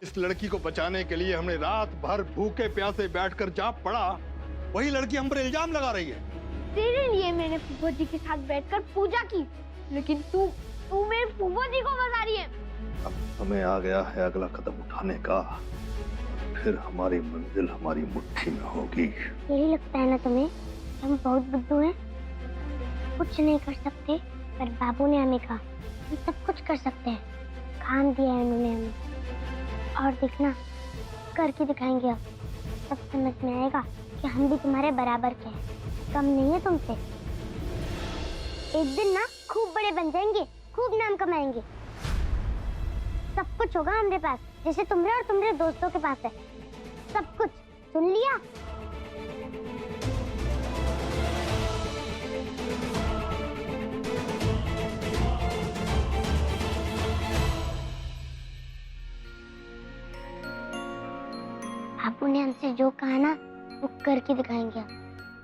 जिस लड़की को बचाने के लिए हमने रात भर भूखे प्यासे बैठकर जाग पड़ा, वही लड़की हम पर इल्जाम लगा रही है। तेरे लिए मैंने फूफो जी के साथ बैठकर पूजा की, लेकिन तू मेरे फूफो जी को बता रही है। अब समय आ गया है अगला कदम उठाने का, फिर हमारी मंजिल हमारी मुट्ठी में होगी। यही लगता है ना तुम्हें, हम बहुत बुद्धू हैं, कुछ नहीं कर सकते, पर बाबू ने हमें कहा हम सब कुछ कर सकते हैं, काम दिया है उन्होंने हमें। और देखना, करके दिखाएंगे, अब तब समझ में आएगा कि हम भी तुम्हारे बराबर के हैं, कम नहीं है तुमसे। एक दिन ना खूब बड़े बन जाएंगे, खूब नाम कमाएंगे, सब कुछ होगा हमारे पास, जैसे तुम्हारे और तुम्हारे दोस्तों के पास है, सब कुछ। सुन लिया? बापू ने हमसे जो कहा ना, वो करके दिखाएंगे,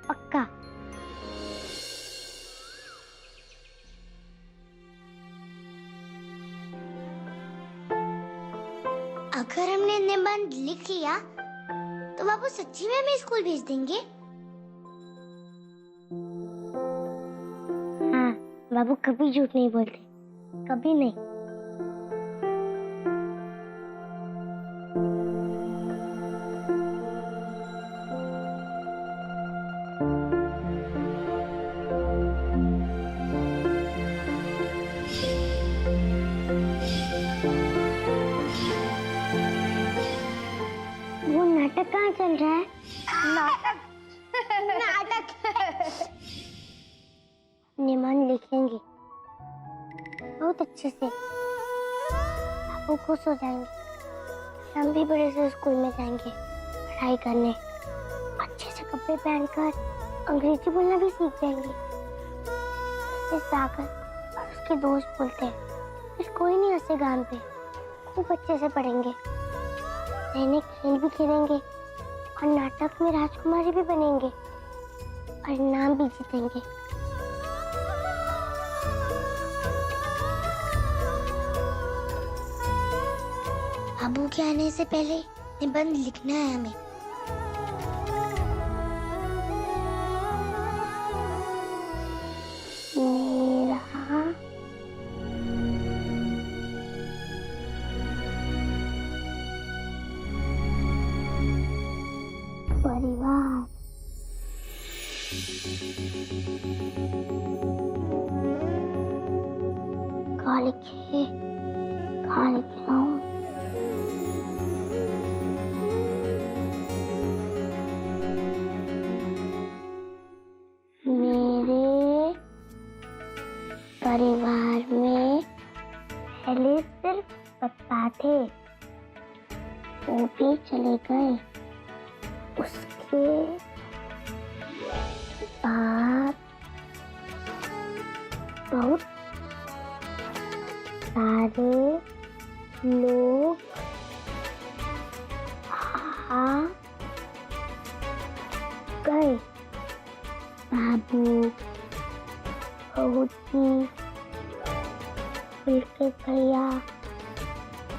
पक्का। अगर हमने निबंध लिख लिया तो बाबू सच्ची में हमें स्कूल भेज देंगे? हाँ, बाबू कभी झूठ नहीं बोलते, कभी नहीं। नाटक कहाँ चल रहा है? नाटक नाटक निबंध लिखेंगे बहुत अच्छे से, वो खुश हो जाएंगे। हम भी बड़े से स्कूल में जाएंगे पढ़ाई करने, अच्छे से कपड़े पहनकर अंग्रेजी बोलना भी सीख जाएंगे। जैसे सागर और उसके दोस्त बोलते हैं, फिर कोई नहीं हंसेगा हम पे, खूब अच्छे से पढ़ेंगे, नए खेल भी खेलेंगे और नाटक में राजकुमारी भी बनेंगे और इनाम भी जीतेंगे। बाबू के आने से पहले निबंध लिखना है हमें। परिवार। कहाँ लिखे हूँ? मेरे परिवार में पहले सिर्फ पापा थे, वो भी चले गए। उसके बाद बहुत सारे लोग आ गए। बाबू, बहूजी, बिल्किस भैया,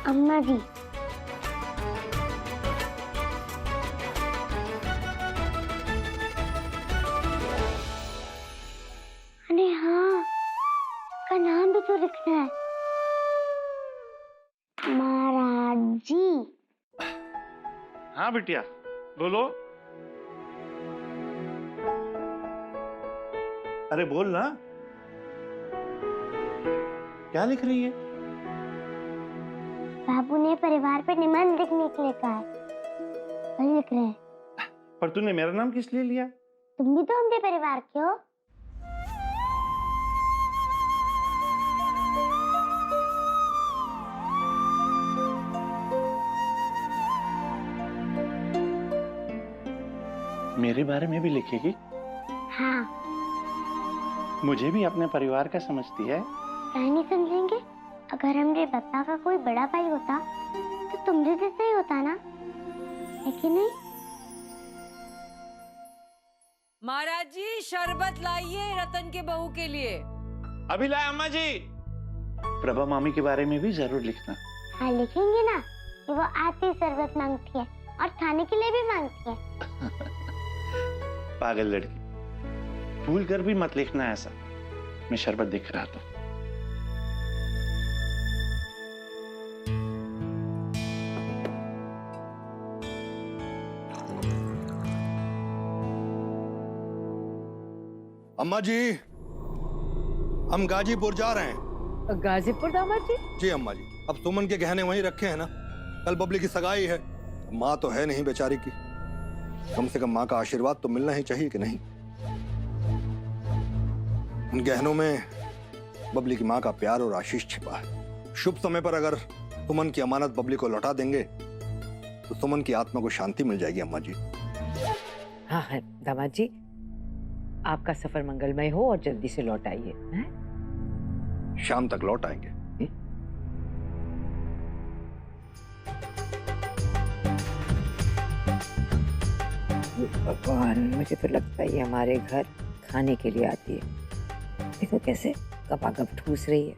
अम्मा जी। अरे हाँ, का नाम भी तो लिखना है, महाराज जी। हाँ बिटिया, बोलो। अरे बोल ना, क्या लिख रही है? बाबू ने परिवार पे निबंध लिखने के लिए कहा है, वही लिख रहे हैं। पर तूने मेरा नाम किस लिए लिया? तुम भी तो हमारे परिवार के हो। मेरे बारे में भी लिखेगी? हाँ। मुझे भी अपने परिवार का समझती है। क्या नहीं समझेंगे? अगर हमारे पापा का कोई बड़ा भाई होता तो तुम भी जैसे ही होता ना, है कि नहीं? महाराज जी, शरबत लाइए रतन के बहू के लिए। अभी लाए अम्मा जी। प्रभा मामी के बारे में भी जरूर लिखना। हाँ लिखेंगे ना, कि वो आती ही शरबत मांगती है और खाने के लिए भी मांगती है। पागल लड़की, भूल कर भी मत लिखना ऐसा। मैं शरबत देख रहा था। अम्मा जी, हम गाजीपुर जा रहे हैं। गाजीपुर दामाद जी? जी अम्मा जी, अब सुमन के गहने वहीं रखे हैं ना। कल बबली की सगाई है, माँ तो है नहीं बेचारी की, कम से कम माँ का आशीर्वाद तो मिलना ही चाहिए कि नहीं। उन गहनों में बबली की माँ का प्यार और आशीष छिपा है। शुभ समय पर अगर सुमन की अमानत बबली को लौटा देंगे तो सुमन की आत्मा को शांति मिल जाएगी अम्मा जी। हाँ दामाद जी, आपका सफर मंगलमय हो और जल्दी से लौट आइए। शाम तक लौट आएंगे। भगवान, मुझे तो लगता है ये हमारे घर खाने के लिए आती है। देखो कैसे गपागप ठूस रही है।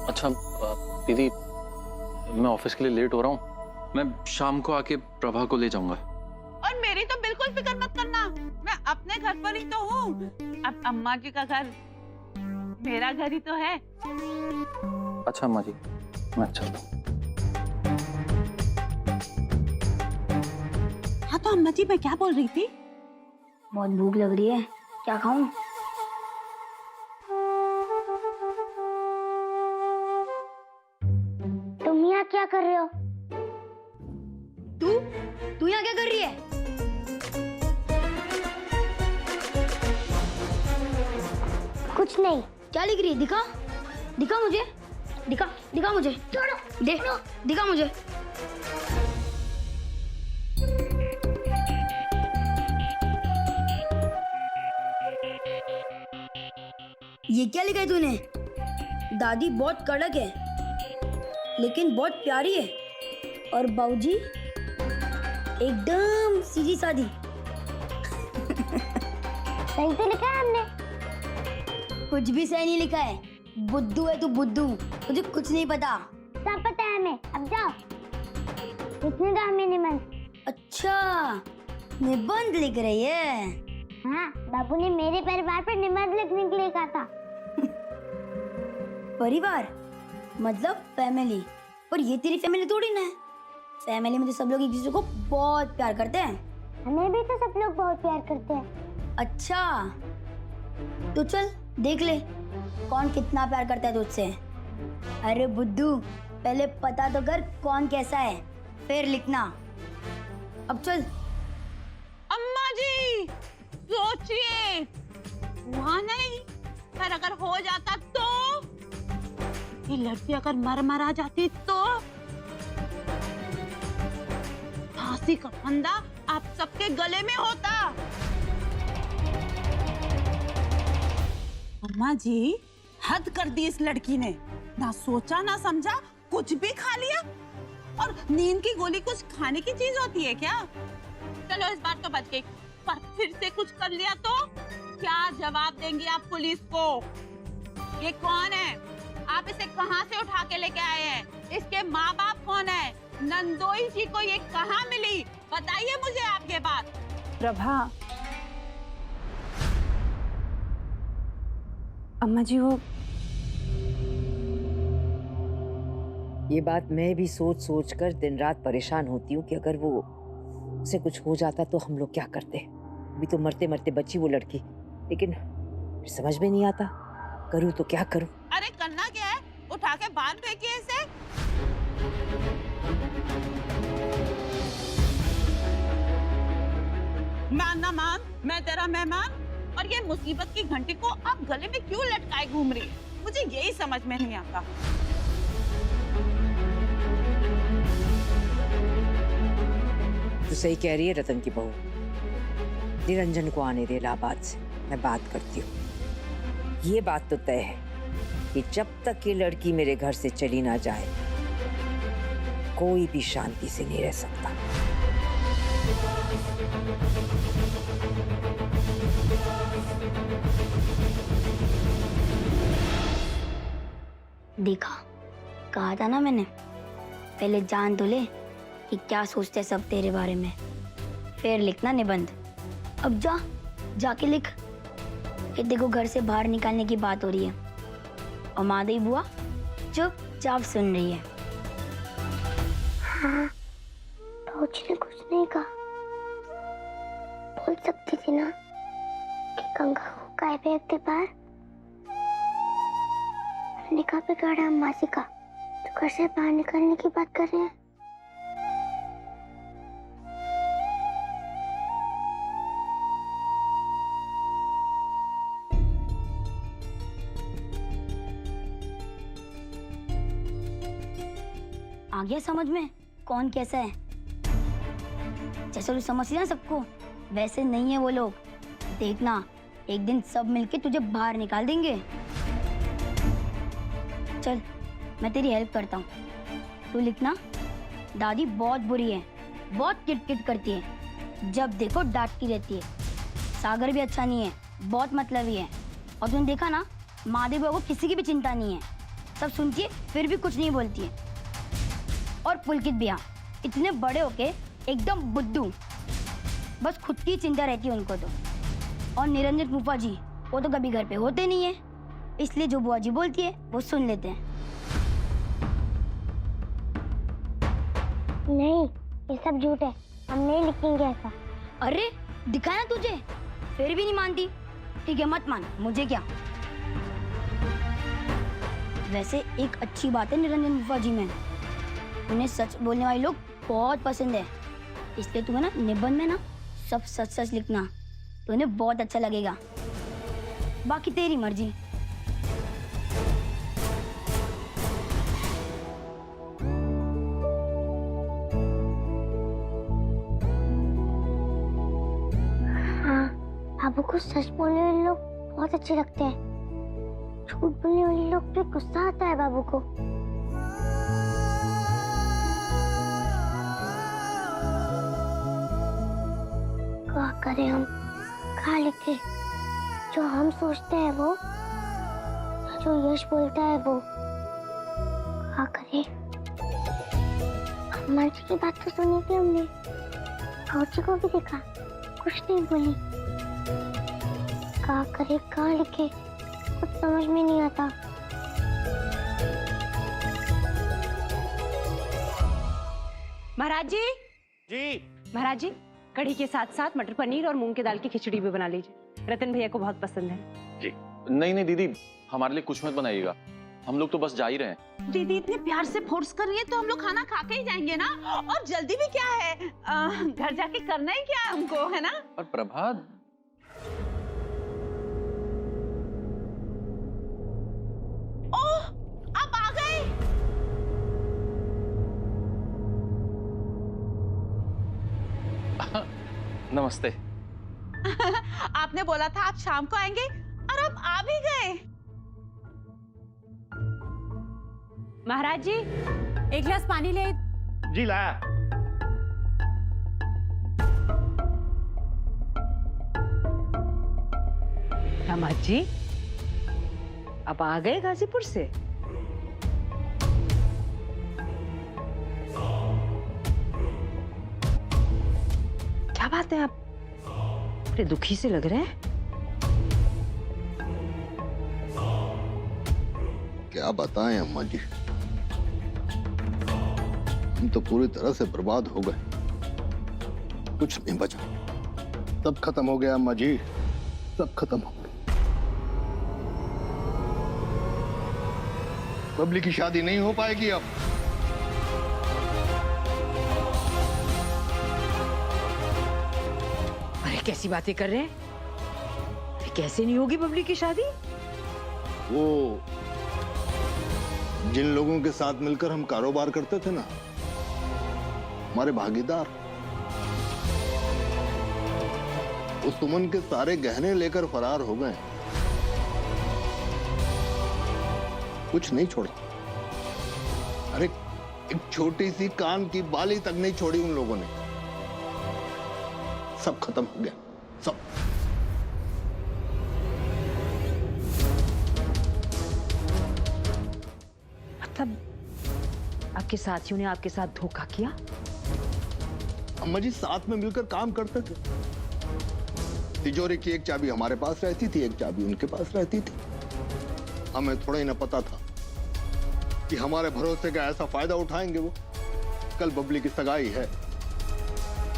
अच्छा दीदी, मैं ऑफिस के लिए लेट हो रहा हूँ। मैं शाम को आके प्रभा को ले जाऊंगा। और मेरी तो बिल्कुल फिक्र मत करना, मैं अपने घर पर ही तो हूँ। अब अम्मा जी का घर मेरा घर ही तो है। अच्छा अम्मा जी, मैं चलता हूँ। हाँ तो अम्मा जी, मैं क्या बोल रही थी? बहुत भूख लग रही है, क्या खाऊं? तुम यहाँ क्या कर रहे हो? तू यहाँ क्या कर रही है? कुछ नहीं। क्या लिख रही है? दिखा दिखा मुझे, दिखा मुझे। दे, दिखा मुझे। ये क्या लिखा है तूने? दादी बहुत कड़क है लेकिन बहुत प्यारी है, और बाबूजी एकदम सीधी सादी। सही तो लिखा है हमने। कुछ भी सही नहीं लिखा है, बुद्धू है तू, बुद्धू। तुझे कुछ नहीं पता। सब पता है हमें, अब जाओ। लिखने दो हमें निबंध। अच्छा, निबंध लिख रही है। हाँ, बाबू ने मेरे परिवार पर निबंध लिखने के लिए कहा था। परिवार मतलब फैमिली, पर ये तेरी फैमिली थोड़ी ना है। फैमिली में तो सब लोग एक दूसरे को बहुत प्यार करते हैं। हमें भी तो सब लोग बहुत प्यार करते हैं। अच्छा, तो चल देख ले कौन कितना प्यार करता है तुझसे। अरे बुद्धू, पहले पता तो कर कौन कैसा है, फिर लिखना। अब चल। अम्मा जी सोचिए, वहाँ नहीं, पर अगर हो जाता तो, ये लड़की अगर मर आ जाती तो, फांसी का फंदा आप सबके गले में होता। अम्मा जी, हद कर दी इस लड़की ने। ना सोचा ना समझा, कुछ भी खा लिया। और नींद की गोली कुछ खाने की चीज होती है क्या? चलो इस बार तो बच गई, पर फिर से कुछ कर लिया तो क्या जवाब देंगी आप पुलिस को? ये कौन है? आप इसे कहां से उठा के लेके आए हैं? इसके माँ बाप कौन है? नंदोई जी को ये कहां मिली? बताइए मुझे आप ये बात। प्रभा, अम्मा जी वो ये बात मैं भी सोच सोच कर दिन रात परेशान होती हूँ कि अगर वो उसे कुछ हो जाता तो हम लोग क्या करते। अभी तो मरते मरते बची वो लड़की, लेकिन समझ में नहीं आता करूँ तो क्या करूँ। अरे करना क्या है? उठा के बाहर फेंकिए इसे। मान ना मान, मैं तेरा मेहमान, और ये मुसीबत की घंटी को आप गले में क्यों लटकाए घूम रही है? मुझे यही समझ में नहीं आता। तो सही कह रही है रतन की बहू, निरंजन को आने दे इलाहाबाद से, मैं बात करती हूँ। ये बात तो तय है कि जब तक ये लड़की मेरे घर से चली ना जाए कोई भी शांति से नहीं रह सकता। देखा, कहा था ना मैंने, पहले जान तो ले कि क्या सोचते सब तेरे बारे में, फिर लिखना निबंध। अब जाके लिख कि देखो घर से बाहर निकालने की बात हो रही है और माधवी बुआ चुपचाप सुन रही है। हाँ, भाऊजी ने कुछ नहीं कहा। बोल सकती थी ना कि गंगा को काय फेंकते बाहर। निकाह बिगाड़ा अम्मा जी का, तो घर से बाहर निकलने की बात कर रहे हैं। आ गया समझ में कौन कैसा है? जैसे तू समझ ना सबको, वैसे नहीं है वो लोग। देखना एक दिन सब मिलके तुझे बाहर निकाल देंगे। चल मैं तेरी हेल्प करता हूँ, तू लिखना। दादी बहुत बुरी है, बहुत किटकिट करती है, जब देखो डांटती रहती है। सागर भी अच्छा नहीं है, बहुत मतलबी है। और तूने देखा ना, माधवी बहू को किसी की भी चिंता नहीं है, सब सुनती है फिर भी कुछ नहीं बोलती है। और पुलकित भैया इतने बड़े होके एकदम बुद्धू, बस खुद की चिंता रहती है उनको तो। और निरंजन फूफा जी वो तो कभी घर पे होते नहीं है, इसलिए जो बुआ जी बोलती है वो सुन लेते हैं। नहीं, ये सब झूठ है, हम नहीं लिखेंगे ऐसा। अरे दिखाया ना तुझे, फिर भी नहीं मानती। ठीक है मत मान, मुझे क्या। वैसे एक अच्छी बात है निरंजन फूफा जी में, उन्हें सच बोलने वाले लोग बहुत पसंद है, इसलिए तुम्हें ना निबंध में ना सब सच सच लिखना, तो उन्हें बहुत अच्छा लगेगा। बाकी तेरी मर्जी। हाँ, बाबू को सच बोलने वाले लोग बहुत अच्छे लगते हैं, झूठ बोलने वाले लोग पे गुस्सा आता है बाबू को। क्या करें हम, कहाँ लिखे? जो हम सोचते हैं वो, जो यश बोलता है वो। क्या करें? अम्मा जी की बात तो सुनी थी हमने, भाऊजी को भी देखा, कुछ नहीं बोली। क्या करे, कहाँ लिखे, कुछ समझ में नहीं आता। महाराज जी, महाराज जी, कढ़ी के साथ साथ मटर पनीर और मूंग की दाल की खिचड़ी भी बना लीजिए, रतन भैया को बहुत पसंद है। जी नहीं नहीं दीदी, हमारे लिए कुछ मत बनाइएगा, हम लोग तो बस जा ही रहे हैं। दीदी इतने प्यार से फोर्स कर रही है तो हम लोग खाना खा के ही जाएंगे ना। और जल्दी भी क्या है, घर जाके करना ही क्या है हमको, है ना? और प्रभा, ओह, आप आ गए। नमस्ते। आपने बोला था आप शाम को आएंगे और आप आ भी गए। महाराज जी, एक गिलास पानी ले। जी लाया। दामाद जी, अब आ गए गाजीपुर से? क्या बात है, आप बड़े दुखी से लग रहे हैं। क्या बताएं अम्मा जी, हम तो पूरी तरह से बर्बाद हो गए, कुछ नहीं बचा, सब खत्म हो गया अम्मा जी, सब खत्म हो गया। बबली की शादी नहीं हो पाएगी अब। अरे कैसी बातें कर रहे हैं, अरे कैसे नहीं होगी बबली की शादी? वो जिन लोगों के साथ मिलकर हम कारोबार करते थे ना, हमारे भागीदार, वो सुमन के सारे गहने लेकर फरार हो गए, कुछ नहीं छोड़ा। अरे एक छोटी सी कान की बाली तक नहीं छोड़ी उन लोगों ने, सब खत्म हो गया, सब। आपके साथियों ने आपके साथ धोखा किया? अम्मा जी साथ में मिलकर काम करते थे। तिजोरी की एक चाबी हमारे पास रहती थी, एक चाबी उनके पास रहती थी। हमें थोड़ा ही ना पता था कि हमारे भरोसे का ऐसा फायदा उठाएंगे वो। कल बबली की सगाई है,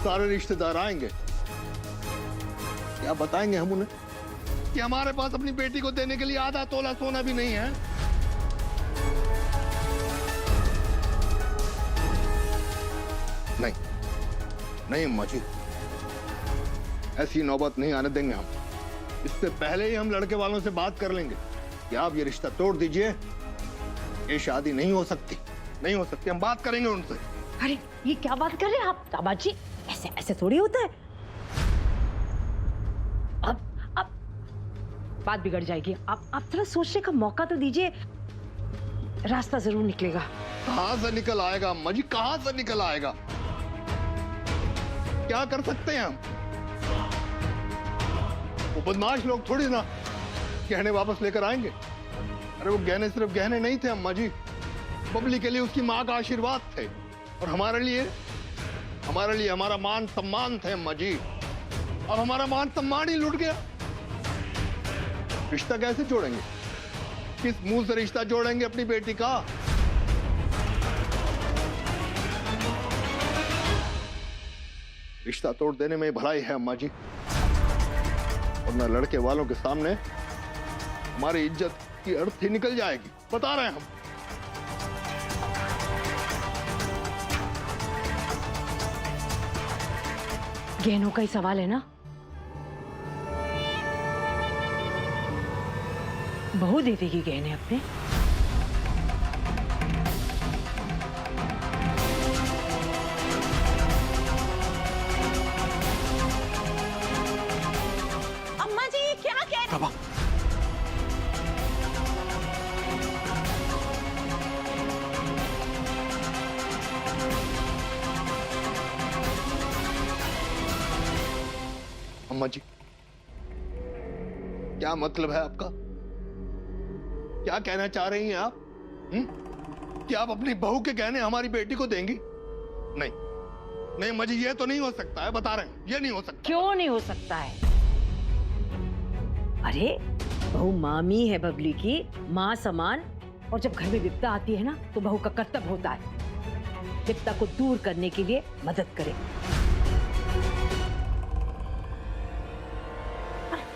सारे रिश्तेदार आएंगे, क्या बताएंगे हम उन्हें कि हमारे पास अपनी बेटी को देने के लिए आधा तोला सोना भी नहीं है। नहीं नहीं अम्मा जी, ऐसी नौबत नहीं आने देंगे हम। इससे पहले ही हम लड़के वालों से बात कर लेंगे कि आप ये रिश्ता तोड़ दीजिए, ये शादी नहीं हो सकती, नहीं हो सकती। हम बात करेंगे उनसे। अरे ये क्या बात कर रहे हैं आप दामाद जी? ऐसे ऐसे थोड़ी होता है। अब बात बिगड़ जाएगी। आप थोड़ा सोचने का मौका तो दीजिए, रास्ता जरूर निकलेगा। कहां से निकल आएगा अम्मा जी, कहां से निकल आएगा? क्या कर सकते हैं हम? वो बदमाश लोग थोड़ी ना गहने वापस लेकर आएंगे। अरे वो गहने सिर्फ गहने नहीं थे अम्मा जी, बबली के लिए उसकी माँ का आशीर्वाद थे, और हमारे लिए हमारा मान सम्मान थे अम्मा जी। अब हमारा मान सम्मान ही लुट गया। रिश्ता कैसे जोड़ेंगे? किस मुंह से रिश्ता जोड़ेंगे अपनी बेटी का? रिश्ता तोड़ देने में भलाई है अम्मा जी, और न लड़के वालों के सामने हमारी इज्जत की अर्थ ही निकल जाएगी। बता रहे हैं हम। गहनों का ही सवाल है ना? बहू दे देगी गहने अपने? अम्मा जी ये क्या कह रहे हैं? अम्मा जी क्या मतलब है आपका? क्या कहना चाह रही हैं आप? कि आप अपनी बहू के गहने हमारी बेटी को देंगी? नहीं नहीं अम्मा जी, ये तो नहीं हो सकता है। बता रहे हैं ये नहीं हो सकता। क्यों नहीं हो सकता है? अरे बहू मामी है बबली की, माँ समान। और जब घर में विपदा आती है ना, तो बहू का कर्तव्य होता है विपदा को दूर करने के लिए मदद करे।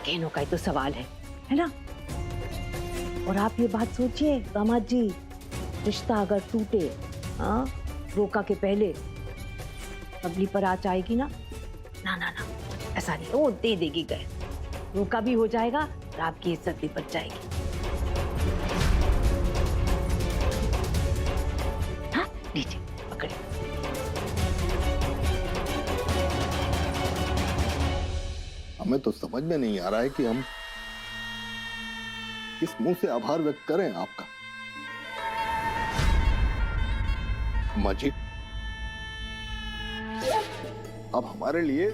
गहनों का ही तो सवाल है ना? और आप ये बात सोचिए दामाद जी, रिश्ता अगर टूटे, हाँ, रोका के पहले बबली पर आँच आएगी ना? ना ना ना, ऐसा नहीं। वो दे देगी गहने, रोका भी हो जाएगा और आपकी इज्जत भी बच जाएगी। हाँ लीजिए, पकड़िए। हमें तो समझ में नहीं आ रहा है कि हम किस मुंह से आभार व्यक्त करें आपका। अम्मा जी आप हमारे लिए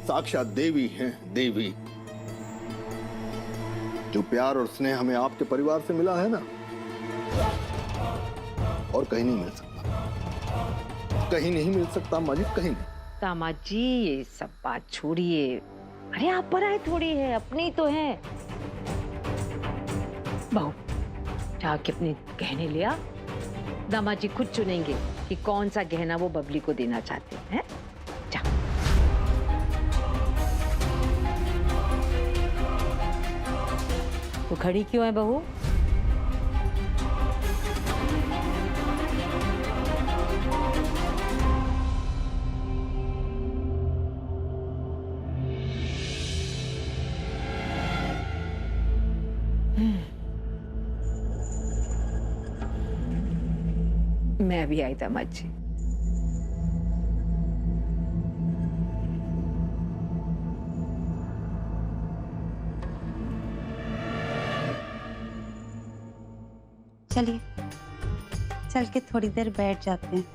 साक्षात देवी हैं, देवी। जो प्यार और स्नेह हमें आपके परिवार से मिला है ना, और कहीं नहीं मिल सकता, कहीं नहीं मिल सकता अम्मा जी, कहीं नहीं। दामाद जी ये सब बात छोड़िए। अरे आप पराए थोड़ी है, अपनी तो है। बहू जाके अपने गहने ले आ। दामाद जी खुद चुनेंगे कि कौन सा गहना वो बबली को देना चाहते हैं। जा। तो खड़ी क्यों है बहू? मैं भी आई दामाद जी। चलिए चल के थोड़ी देर बैठ जाते हैं।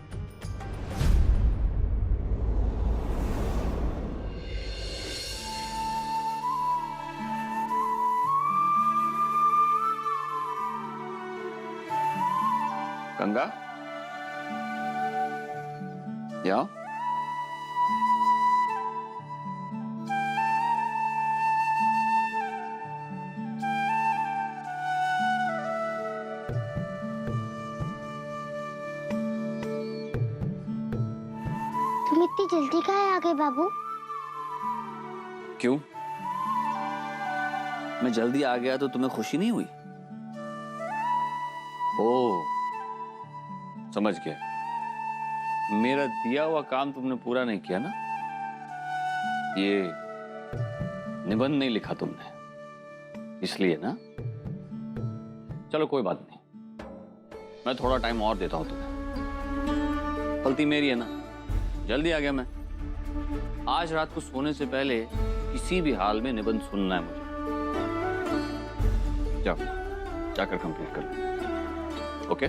गंगा, या तुम इतनी जल्दी काहे आ गए बाबू? क्यों? मैं जल्दी आ गया तो तुम्हें खुशी नहीं हुई? ओ, समझ गया। मेरा दिया हुआ काम तुमने पूरा नहीं किया ना? ये निबंध नहीं लिखा तुमने, इसलिए ना? चलो कोई बात नहीं, मैं थोड़ा टाइम और देता हूं तुम्हें। गलती मेरी है ना, जल्दी आ गया मैं। आज रात को सोने से पहले किसी भी हाल में निबंध सुनना है मुझे। जाओ, जाकर कंप्लीट कर लो। ओके?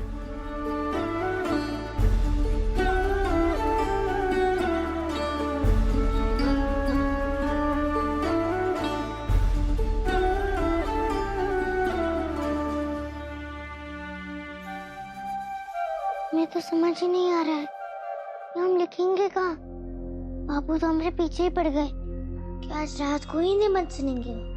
मैं तो समझ ही नहीं आ रहा है कि हम लिखेंगे कहाँ। बाबू तो हमारे पीछे ही पड़ गए कि आज रात को ही निबंध सुनेंगे।